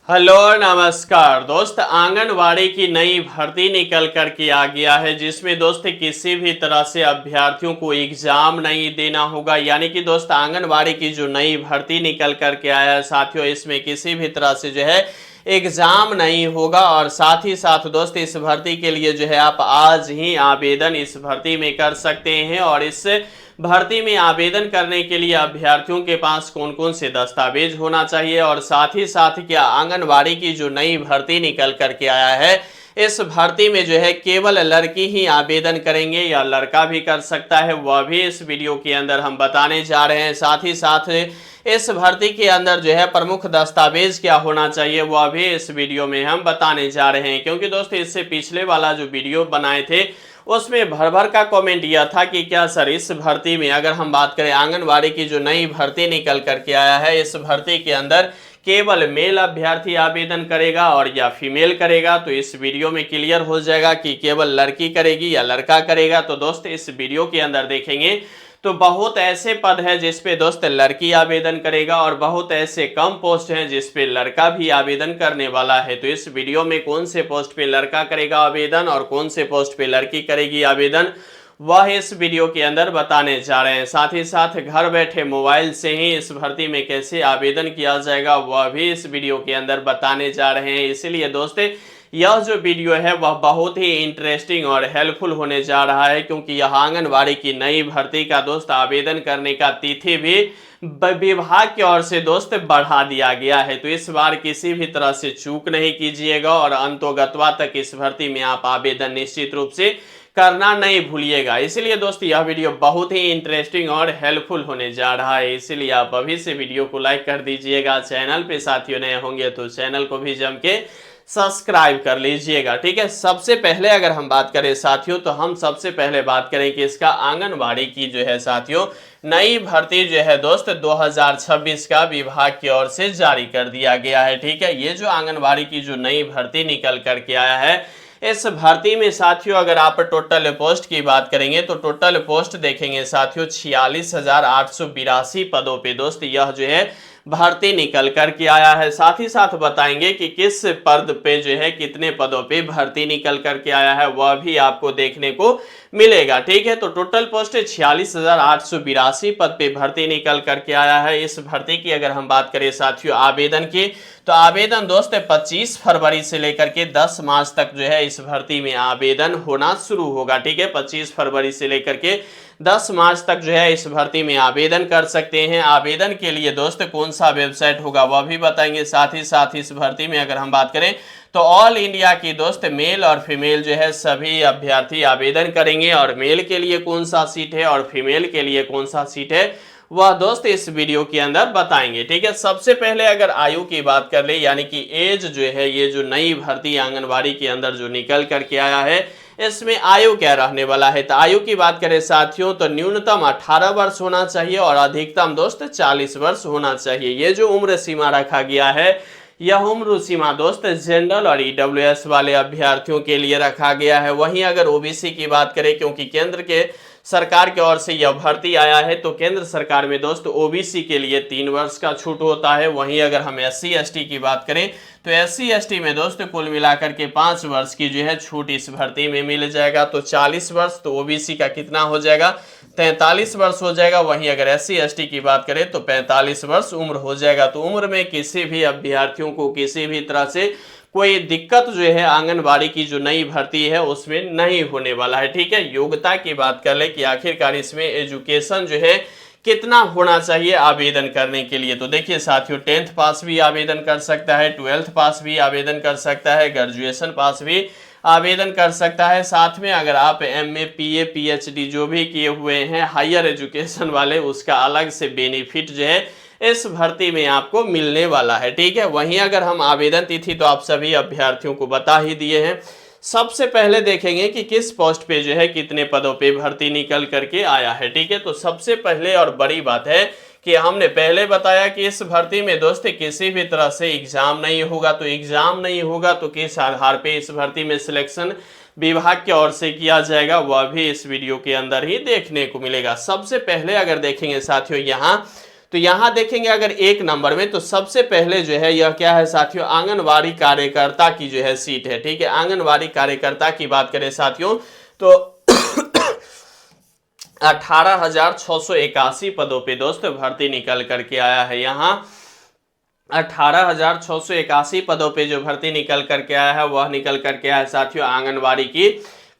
Hello नमस्कार दोस्त। आंगनवाड़ी की नई भर्ती निकल कर के आ गया है, जिसमें दोस्त किसी भी तरह से अभ्यर्थियों को एग्जाम नहीं देना होगा। यानी कि दोस्त आंगनवाड़ी की जो नई भर्ती निकल कर के आया है साथियों, इसमें किसी भी तरह से जो है एग्जाम नहीं होगा। और साथ ही साथ दोस्त इस भर्ती के लिए जो है आप आज ही आवेदन इस भर्ती में कर सकते हैं। और इस भर्ती में आवेदन करने के लिए अभ्यर्थियों के पास कौन कौन से दस्तावेज होना चाहिए, और साथ ही साथ क्या आंगनवाड़ी की जो नई भर्ती निकल करके आया है इस भर्ती में जो है केवल लड़की ही आवेदन करेंगे या लड़का भी कर सकता है, वह भी इस वीडियो के अंदर हम बताने जा रहे हैं। साथ ही साथ इस भर्ती के अंदर जो है प्रमुख दस्तावेज क्या होना चाहिए वह भी इस वीडियो में हम बताने जा रहे हैं। क्योंकि दोस्तों इससे पिछले वाला जो वीडियो बनाए थे उसमें भर भर का कमेंट यह था कि क्या सर इस भर्ती में, अगर हम बात करें आंगनवाड़ी की जो नई भर्ती निकल करके आया है, इस भर्ती के अंदर केवल मेल अभ्यर्थी आवेदन करेगा और या फीमेल करेगा। तो इस वीडियो में क्लियर हो जाएगा कि केवल लड़की करेगी या लड़का करेगा। तो दोस्त इस वीडियो के अंदर देखेंगे तो बहुत ऐसे पद है जिस पे दोस्त लड़की आवेदन करेगा और बहुत ऐसे कम पोस्ट हैं जिस पे लड़का भी आवेदन करने वाला है। तो इस वीडियो में कौन से पोस्ट पे लड़का करेगा आवेदन और कौन से पोस्ट पे लड़की करेगी आवेदन, वह इस वीडियो के अंदर बताने जा रहे हैं। साथ ही साथ घर बैठे मोबाइल से ही इस भर्ती में कैसे आवेदन किया जाएगा वह भी इस वीडियो के अंदर बताने जा रहे हैं। इसलिए दोस्त यह जो वीडियो है वह बहुत ही इंटरेस्टिंग और हेल्पफुल होने जा रहा है, क्योंकि यह आंगनवाड़ी की नई भर्ती का दोस्त आवेदन करने का तिथि भी विभाग की ओर से दोस्त बढ़ा दिया गया है। तो इस बार किसी भी तरह से चूक नहीं कीजिएगा और अंतोगत्वा तक इस भर्ती में आप आवेदन निश्चित रूप से करना नहीं भूलिएगा। इसलिए दोस्त यह वीडियो बहुत ही इंटरेस्टिंग और हेल्पफुल होने जा रहा है, इसलिए आप अभी से वीडियो को लाइक कर दीजिएगा। चैनल पे साथियों नए होंगे तो चैनल को भी जम के सब्सक्राइब कर लीजिएगा, ठीक है। सबसे पहले अगर हम बात करें साथियों तो हम सबसे पहले बात करें कि इसका आंगनवाड़ी की जो है साथियों नई भर्ती जो है दोस्त 2026 का विभाग की ओर से जारी कर दिया गया है, ठीक है। ये जो आंगनवाड़ी की जो नई भर्ती निकल करके आया है इस भर्ती में साथियों अगर आप टोटल पोस्ट की बात करेंगे तो टोटल पोस्ट देखेंगे साथियों 46,882 पदों पे दोस्त यह जो है भर्ती निकल कर के आया है। साथ ही साथ बताएंगे कि किस पद पे जो है कितने पदों पे भर्ती निकल कर के आया है वह भी आपको देखने को मिलेगा, ठीक है। तो टोटल पोस्ट 46,882 पद पे भर्ती निकल करके आया है। इस भर्ती की अगर हम बात करें साथियों आवेदन की तो आवेदन दोस्त 25 फरवरी से लेकर के 10 मार्च तक जो है इस भर्ती में आवेदन होना शुरू होगा, ठीक है। 25 फरवरी से लेकर के 10 मार्च तक जो है इस भर्ती में आवेदन कर सकते हैं। आवेदन के लिए दोस्त कौन सा वेबसाइट होगा वह भी बताएंगे। साथ ही साथ इस भर्ती में अगर हम बात करें तो ऑल इंडिया की दोस्त मेल और फीमेल जो है सभी अभ्यर्थी आवेदन करेंगे। और मेल के लिए कौन सा सीट है और फीमेल के लिए कौन सा सीट है वह दोस्त इस वीडियो के अंदर बताएंगे, ठीक है। सबसे पहले अगर आयु की बात कर ले यानी कि एज जो है ये जो नई भर्ती आंगनवाड़ी के अंदर जो निकल करके आया है इसमें आयु क्या रहने वाला है। तो आयु की बात करें साथियों तो न्यूनतम 18 वर्ष होना चाहिए और अधिकतम दोस्त 40 वर्ष होना चाहिए। ये जो उम्र सीमा रखा गया है यह उम्र सीमा दोस्त जनरल और ईडब्ल्यूएस वाले अभ्यर्थियों के लिए रखा गया है। वहीं अगर ओबीसी की बात करें क्योंकि केंद्र के सरकार की ओर से यह भर्ती आया है तो केंद्र सरकार में दोस्त ओबीसी के लिए 3 वर्ष का छूट होता है। वहीं अगर हम एससी एसटी की बात करें तो एससी एसटी में दोस्त कुल मिलाकर के 5 वर्ष की जो है छूट इस भर्ती में मिल जाएगा। तो 40 वर्ष तो ओबीसी का कितना हो जाएगा 43 वर्ष हो जाएगा। वहीं अगर एससी एसटी की बात करें तो 45 वर्ष उम्र हो जाएगा। तो उम्र में किसी भी अभ्यर्थियों को किसी भी तरह से कोई दिक्कत जो है आंगनवाड़ी की जो नई भर्ती है उसमें नहीं होने वाला है, ठीक है। योग्यता की बात कर ले कि आखिरकार इसमें एजुकेशन जो है कितना होना चाहिए आवेदन करने के लिए। तो देखिए साथियों 10th पास भी आवेदन कर सकता है, 12th पास भी आवेदन कर सकता है, ग्रेजुएशन पास भी आवेदन कर सकता है। साथ में अगर आप एमए पीए पीएचडी जो भी किए हुए हैं हायर एजुकेशन वाले उसका अलग से बेनिफिट जो है इस भर्ती में आपको मिलने वाला है, ठीक है। वहीं अगर हम आवेदन तिथि तो आप सभी अभ्यर्थियों को बता ही दिए हैं। सबसे पहले देखेंगे कि किस पोस्ट पे जो है कितने पदों पे भर्ती निकल करके आया है, ठीक है। तो सबसे पहले और बड़ी बात है कि हमने पहले बताया कि इस भर्ती में दोस्त किसी भी तरह से एग्जाम नहीं होगा। तो एग्जाम नहीं होगा तो किस आधार पे इस भर्ती में सिलेक्शन विभाग की ओर से किया जाएगा वह भी इस वीडियो के अंदर ही देखने को मिलेगा। सबसे पहले अगर देखेंगे साथियों यहाँ तो यहां देखेंगे अगर 1 नंबर में, तो सबसे पहले जो है यह क्या है साथियों, आंगनवाड़ी कार्यकर्ता की जो है सीट है। ठीक है, आंगनवाड़ी कार्यकर्ता की बात करें साथियों तो 18,681 पदों पे दोस्त भर्ती निकल करके आया है। यहाँ 18,681 पदों पे जो भर्ती निकल करके आया है वह निकल करके आया है साथियों आंगनवाड़ी की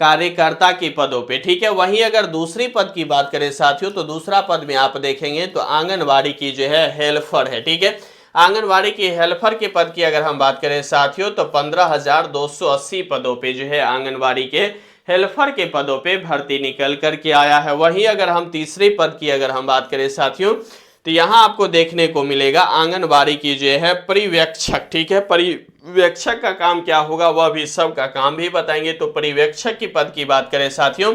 कार्यकर्ता की पदों पे। ठीक है, वहीं अगर दूसरी पद की बात करें साथियों तो दूसरा पद में आप देखेंगे तो आंगनवाड़ी की जो है हेल्पर है। ठीक है, आंगनवाड़ी की हेल्पर के पद की अगर हम बात करें साथियों तो 15,280 पदों पे जो है आंगनवाड़ी के हेल्पर के पदों पे भर्ती निकल करके आया है। वहीं अगर हम तीसरे पद की अगर हम बात करें साथियों तो यहाँ आपको देखने को मिलेगा आंगनबाड़ी की जो है पर्यवेक्षक। ठीक है, पर्यवेक्षक का काम क्या होगा वह भी सबका काम भी बताएंगे। तो पर्यवेक्षक की पद की बात करें साथियों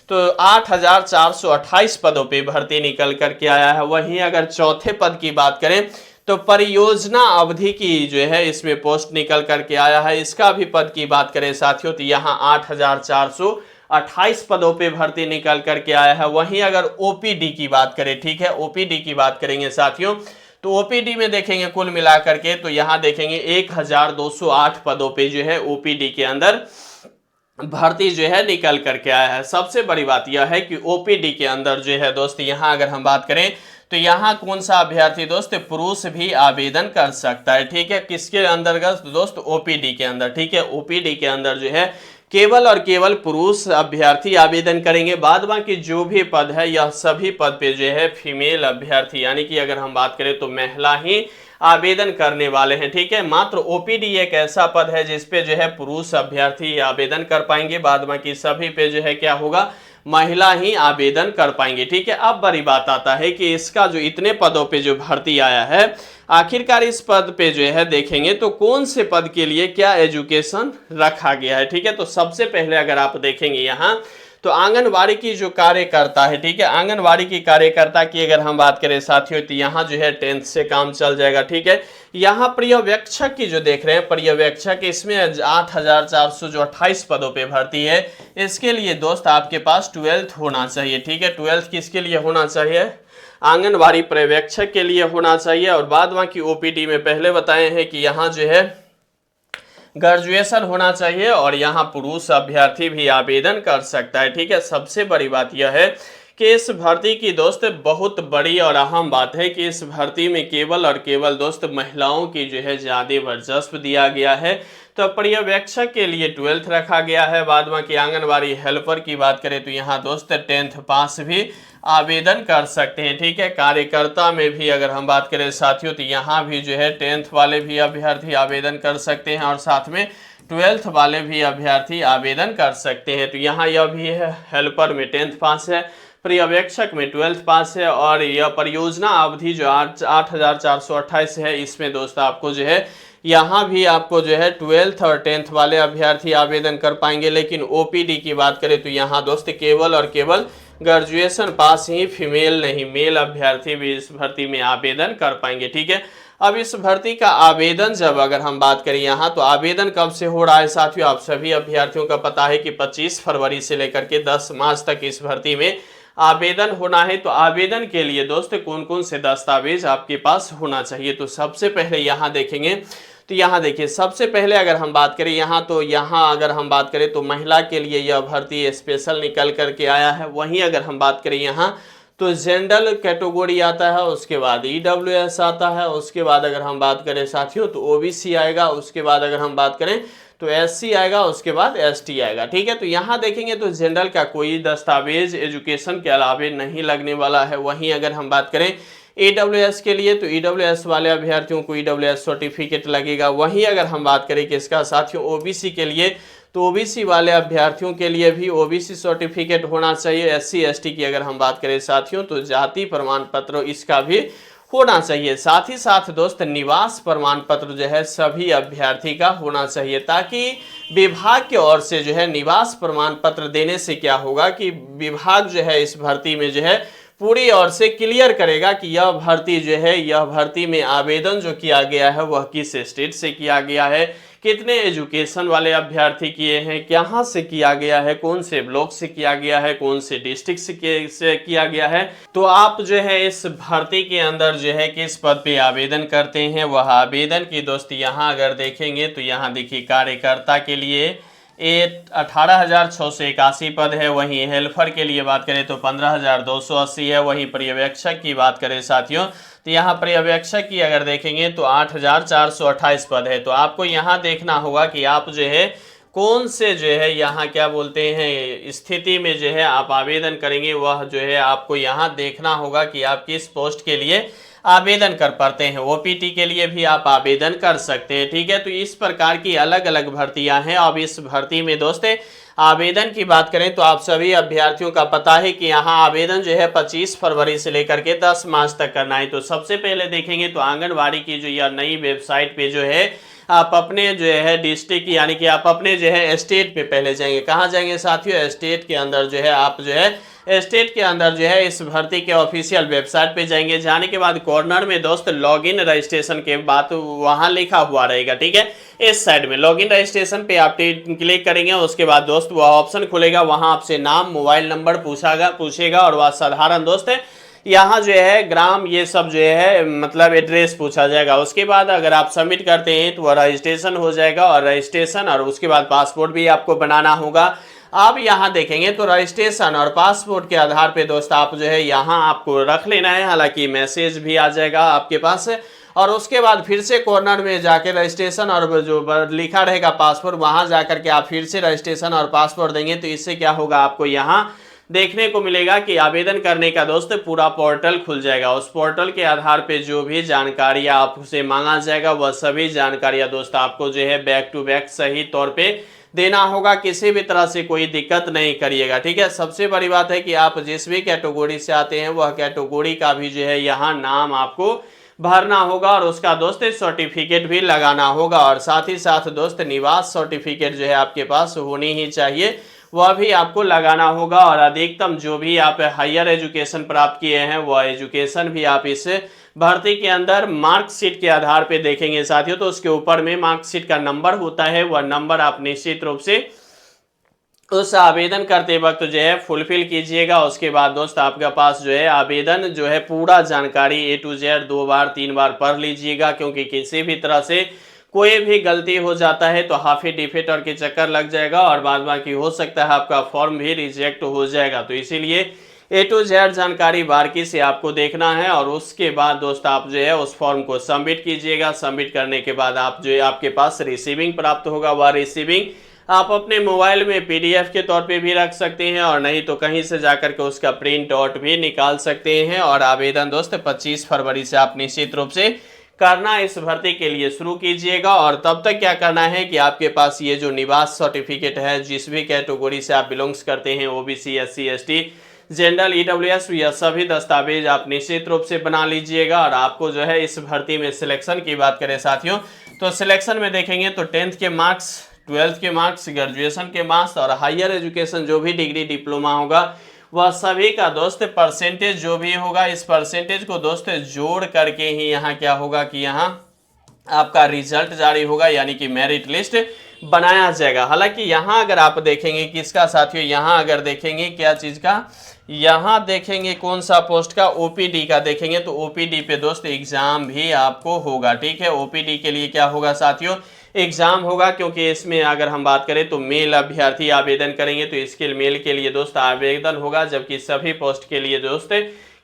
तो 8,428 पदों पे भर्ती निकल करके आया है। वहीं अगर चौथे पद की बात करें तो परियोजना अवधि की जो है इसमें पोस्ट निकल करके आया है। इसका भी पद की बात करें साथियों तो यहाँ 8,428 पदों पे भर्ती निकल करके आया है। वहीं अगर ओपीडी की बात करें, ठीक है, ओपीडी की बात करेंगे साथियों तो ओपीडी में देखेंगे कुल मिलाकर के तो यहाँ देखेंगे 1,208 पदों पे जो है ओपीडी के अंदर भर्ती जो है निकल करके आया है। सबसे बड़ी बात यह है कि ओपीडी के अंदर जो है दोस्त यहाँ अगर हम बात करें तो यहाँ कौन सा अभ्यर्थी दोस्त, पुरुष भी आवेदन कर सकता है। ठीक है, किसके अंतर्गत दोस्त, ओपीडी के अंदर। ठीक है, ओपीडी के अंदर जो है केवल और केवल पुरुष अभ्यर्थी आवेदन करेंगे। बाद बाकी जो भी पद है यह सभी पद पे जो है फीमेल अभ्यर्थी यानी कि अगर हम बात करें तो महिला ही आवेदन करने वाले हैं। ठीक है, मात्र ओपीडी एक ऐसा पद है जिसपे जो है पुरुष अभ्यर्थी आवेदन कर पाएंगे। बाद बाकी सभी पे जो है क्या होगा, महिला ही आवेदन कर पाएंगे। ठीक है, अब बड़ी बात आता है कि इसका जो इतने पदों पे जो भर्ती आया है आखिरकार इस पद पे जो है देखेंगे तो कौन से पद के लिए क्या एजुकेशन रखा गया है। ठीक है, तो सबसे पहले अगर आप देखेंगे यहाँ तो आंगनवाड़ी की जो कार्यकर्ता है, ठीक है, आंगनवाड़ी की कार्यकर्ता की अगर हम बात करें साथियों तो यहाँ जो है 10th से काम चल जाएगा। ठीक है, यहाँ पर्यवेक्षक की जो देख रहे हैं पर्यवेक्षक, इसमें 8,428 पदों पे भर्ती है। इसके लिए दोस्त आपके पास 12th होना चाहिए। ठीक है, 12th किसके लिए होना चाहिए, आंगनवाड़ी पर्यवेक्षक के लिए होना चाहिए। और बाद बाकी ओपीडी में पहले बताए हैं कि यहाँ जो है ग्रेजुएशन होना चाहिए और यहाँ पुरुष अभ्यर्थी भी आवेदन कर सकता है। ठीक है, सबसे बड़ी बात यह है कि इस भर्ती की दोस्त बहुत बड़ी और अहम बात है कि इस भर्ती में केवल और केवल दोस्त महिलाओं की जो है ज़्यादा वर्चस्व दिया गया है। तो पर्यवेक्षक के लिए 12th रखा गया है। बाद में कि आंगनबाड़ी हेल्पर की बात करें तो यहाँ दोस्त 10th पास भी आवेदन कर सकते हैं। ठीक है, कार्यकर्ता में भी अगर हम बात करें साथियों तो यहाँ भी जो है 10th वाले भी अभ्यर्थी आवेदन कर सकते हैं और साथ में 12th वाले भी अभ्यर्थी आवेदन कर सकते हैं। तो यहाँ यह भी है, हेल्पर में 10th पास है, पर्यवेक्षक में 12th पास है और यह परियोजना अवधि जो 8,428 है इसमें दोस्त आपको जो है यहाँ भी आपको जो है 12th और 10th वाले अभ्यर्थी आवेदन कर पाएंगे। लेकिन ओपीडी की बात करें तो यहाँ दोस्त केवल और केवल ग्रेजुएशन पास ही फीमेल नहीं मेल अभ्यर्थी भी इस भर्ती में आवेदन कर पाएंगे। ठीक है, अब इस भर्ती का आवेदन जब अगर हम बात करें यहाँ तो आवेदन कब से हो रहा है साथियों, आप सभी अभ्यर्थियों का पता है कि 25 फरवरी से लेकर के 10 मार्च तक इस भर्ती में आवेदन होना है। तो आवेदन के लिए दोस्त कौन कौन से दस्तावेज आपके पास होना चाहिए, तो सबसे पहले यहाँ देखेंगे तो यहाँ देखिए सबसे पहले अगर हम बात करें यहाँ तो यहाँ अगर हम बात करें तो महिला के लिए यह भर्ती स्पेशल निकल करके आया है। वहीं अगर हम बात करें यहाँ तो जनरल कैटेगरी आता है, उसके बाद ईडब्ल्यूएस आता है, उसके बाद अगर हम बात करें साथियों तो ओबीसी आएगा, उसके बाद अगर हम बात करें तो एससी आएगा, उसके बाद एसटी आएगा। ठीक है, तो यहाँ देखेंगे तो जनरल का कोई दस्तावेज एजुकेशन के अलावे नहीं लगने वाला है। वहीं अगर हम बात करें ईडब्ल्यूएस के लिए तो ईडब्ल्यूएस वाले अभ्यर्थियों को ईडब्ल्यूएस सर्टिफिकेट लगेगा। वहीं अगर हम बात करें कि इसका साथियों ओबीसी के लिए तो ओबीसी वाले अभ्यर्थियों के लिए भी ओबीसी सर्टिफिकेट होना चाहिए। एससी एसटी की अगर हम बात करें साथियों तो जाति प्रमाण पत्र इसका भी होना चाहिए। साथ ही साथ दोस्त निवास प्रमाण पत्र जो है सभी अभ्यर्थी का होना चाहिए, ताकि विभाग की ओर से जो है निवास प्रमाण पत्र देने से क्या होगा कि विभाग जो है इस भर्ती में जो है पूरी ओर से क्लियर करेगा कि यह भर्ती जो है, यह भर्ती में आवेदन जो किया गया है वह किस स्टेट से किया गया है, कितने एजुकेशन वाले अभ्यर्थी किए हैं, कहाँ से किया गया है, कौन से ब्लॉक से किया गया है, कौन से डिस्ट्रिक्ट से किया गया है। तो आप जो है इस भर्ती के अंदर जो है किस पद पे आवेदन करते हैं, वह आवेदन की दोस्त यहाँ अगर देखेंगे तो यहाँ देखिए कार्यकर्ता के लिए 18,681 पद है। वहीं हेल्पर के लिए बात करें तो 15,280 है। वहीं पर्यवेक्षक की बात करें साथियों तो यहाँ पर्यवेक्षक की अगर देखेंगे तो 8,428 पद है। तो आपको यहाँ देखना होगा कि आप जो है कौन से जो है यहाँ क्या बोलते हैं स्थिति में जो है आप आवेदन करेंगे, वह जो है आपको यहाँ देखना होगा कि आप किस पोस्ट के लिए आवेदन कर पाते हैं। ओपीटी के लिए भी आप आवेदन कर सकते हैं, ठीक है। तो इस प्रकार की अलग अलग भर्तियां हैं। अब इस भर्ती में दोस्तों आवेदन की बात करें तो आप सभी अभ्यर्थियों का पता है कि यहाँ आवेदन जो है 25 फरवरी से लेकर के 10 मार्च तक करना है। तो सबसे पहले देखेंगे तो आंगनबाड़ी की जो यह नई वेबसाइट पे जो है आप अपने जो है डिस्ट्रिक्ट यानी कि आप अपने जो है स्टेट पे पहले जाएंगे। कहाँ जाएंगे साथियों? स्टेट के अंदर जो है आप जो है स्टेट के अंदर जो है इस भर्ती के ऑफिशियल वेबसाइट पे जाएंगे। जाने के बाद कॉर्नर में दोस्त लॉगिन रजिस्ट्रेशन के बाद वहां लिखा हुआ रहेगा, ठीक है। इस साइड में लॉगिन रजिस्ट्रेशन पे आप क्लिक करेंगे, उसके बाद दोस्त वह ऑप्शन खुलेगा। वहां आपसे नाम मोबाइल नंबर पूछेगा और वह साधारण दोस्त है यहाँ जो है ग्राम ये सब जो है मतलब एड्रेस पूछा जाएगा। उसके बाद अगर आप सबमिट करते हैं तो वह रजिस्ट्रेशन हो जाएगा और रजिस्ट्रेशन और उसके बाद पासपोर्ट भी आपको बनाना होगा। आप यहाँ देखेंगे तो रजिस्ट्रेशन और पासपोर्ट के आधार पे दोस्त आप जो है यहाँ आपको रख लेना है। हालांकि मैसेज भी आ जाएगा आपके पास और उसके बाद फिर से कॉर्नर में जाके रजिस्ट्रेशन और जो लिखा रहेगा पासपोर्ट वहाँ जाकर के आप फिर से रजिस्ट्रेशन और पासपोर्ट देंगे। तो इससे क्या होगा आपको यहाँ देखने को मिलेगा कि आवेदन करने का दोस्त पूरा पोर्टल खुल जाएगा। उस पोर्टल के आधार पे जो भी जानकारियां आपसे मांगा जाएगा वह सभी जानकारियां दोस्त आपको जो है बैक टू बैक सही तौर पे देना होगा। किसी भी तरह से कोई दिक्कत नहीं करिएगा, ठीक है। सबसे बड़ी बात है कि आप जिस भी कैटेगरी से आते हैं वह कैटेगरी का भी जो है यहाँ नाम आपको भरना होगा और उसका दोस्त सर्टिफिकेट भी लगाना होगा और साथ ही साथ दोस्त निवास सर्टिफिकेट जो है आपके पार्स होनी ही चाहिए, वह भी आपको लगाना होगा। और अधिकतम जो भी आप हायर एजुकेशन प्राप्त किए हैं वह एजुकेशन भी आप इस भर्ती के अंदर मार्कशीट के आधार पे देखेंगे साथियों। तो उसके ऊपर में मार्कशीट का नंबर होता है, वह नंबर आप निश्चित रूप से उस आवेदन करते वक्त जो है फुलफिल कीजिएगा। उसके बाद दोस्त आपके पास जो है आवेदन जो है पूरा जानकारी A to Z 2 बार 3 बार पढ़ लीजिएगा, क्योंकि किसी भी तरह से कोई भी गलती हो जाता है तो हाफी डिफेक्टर के चक्कर लग जाएगा और बाद बाकी हो सकता है आपका फॉर्म भी रिजेक्ट हो जाएगा। तो इसीलिए A to Z जानकारी बारीकी से आपको देखना है और उसके बाद दोस्त आप जो है उस फॉर्म को सबमिट कीजिएगा। सबमिट करने के बाद आप जो है आपके पास रिसीविंग प्राप्त होगा। वह रिसीविंग आप अपने मोबाइल में PDF के तौर पे भी रख सकते हैं और नहीं तो कहीं से जाकर के उसका प्रिंट आउट भी निकाल सकते हैं। और आवेदन दोस्त 25 फरवरी से आप निश्चित रूप से करना इस भर्ती के लिए शुरू कीजिएगा। और तब तक क्या करना है कि आपके पास ये जो निवास सर्टिफिकेट है, जिस भी कैटेगरी से आप बिलोंग्स करते हैं, OBC SC ST general EWS, यह सभी दस्तावेज आप निश्चित रूप से बना लीजिएगा। और आपको जो है इस भर्ती में सिलेक्शन की बात करें साथियों तो सिलेक्शन में देखेंगे तो 10th के मार्क्स, 12th के मार्क्स, ग्रेजुएशन के मार्क्स और हायर एजुकेशन जो भी डिग्री डिप्लोमा होगा वह सभी का दोस्त परसेंटेज जो भी होगा, इस परसेंटेज को दोस्त जोड़ करके ही यहाँ क्या होगा कि यहाँ आपका रिजल्ट जारी होगा, यानी कि मेरिट लिस्ट बनाया जाएगा। हालांकि यहाँ अगर आप देखेंगे किसका साथियों, यहाँ अगर देखेंगे क्या चीज़ का, यहाँ देखेंगे कौन सा पोस्ट का, OPD का देखेंगे तो OPD पे दोस्त एग्जाम भी आपको होगा, ठीक है। OPD के लिए क्या होगा साथियों, एग्जाम होगा, क्योंकि इसमें अगर हम बात करें तो मेल अभ्यर्थी आवेदन करेंगे तो इसके मेल के लिए दोस्त आवेदन होगा, जबकि सभी पोस्ट के लिए दोस्त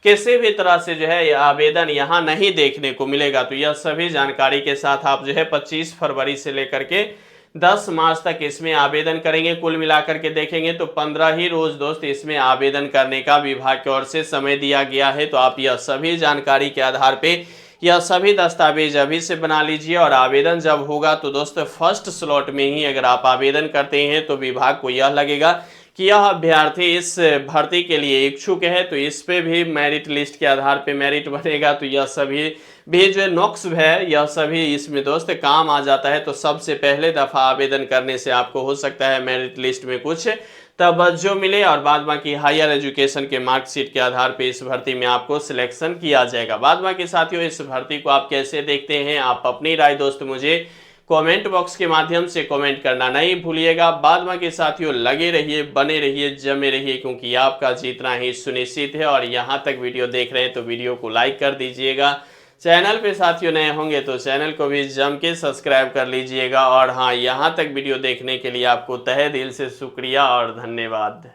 किसी भी तरह से जो है आवेदन यहाँ नहीं देखने को मिलेगा। तो यह सभी जानकारी के साथ आप जो है 25 फरवरी से लेकर के 10 मार्च तक इसमें आवेदन करेंगे। कुल मिलाकर के देखेंगे तो 15 ही रोज दोस्त इसमें आवेदन करने का विभाग की ओर से समय दिया गया है। तो आप यह सभी जानकारी के आधार पे यह सभी दस्तावेज अभी से बना लीजिए और आवेदन जब होगा तो दोस्त फर्स्ट स्लॉट में ही अगर आप आवेदन करते हैं तो विभाग को यह लगेगा कि यह अभ्यर्थी इस भर्ती के लिए इच्छुक है, तो इस पे भी मेरिट लिस्ट के आधार पे मेरिट बनेगा। तो यह सभी भी जो नुक्स है यह सभी इसमें दोस्त काम आ जाता है। तो सबसे पहले दफ़ा आवेदन करने से आपको हो सकता है मेरिट लिस्ट में कुछ तवज्जो मिले और बाद बाकी हायर एजुकेशन के मार्कशीट के आधार पे इस भर्ती में आपको सिलेक्शन किया जाएगा। बाद बाकी साथियों इस भर्ती को आप कैसे देखते हैं, आप अपनी राय दोस्त मुझे कमेंट बॉक्स के माध्यम से कमेंट करना नहीं भूलिएगा। बाद बाकी साथियों लगे रहिए, बने रहिए, जमे रहिए, क्योंकि आपका जीतना ही सुनिश्चित है। और यहाँ तक वीडियो देख रहे हैं तो वीडियो को लाइक कर दीजिएगा। चैनल पे साथियों नए होंगे तो चैनल को भी जम के सब्सक्राइब कर लीजिएगा। और हाँ, यहाँ तक वीडियो देखने के लिए आपको तहे दिल से शुक्रिया और धन्यवाद।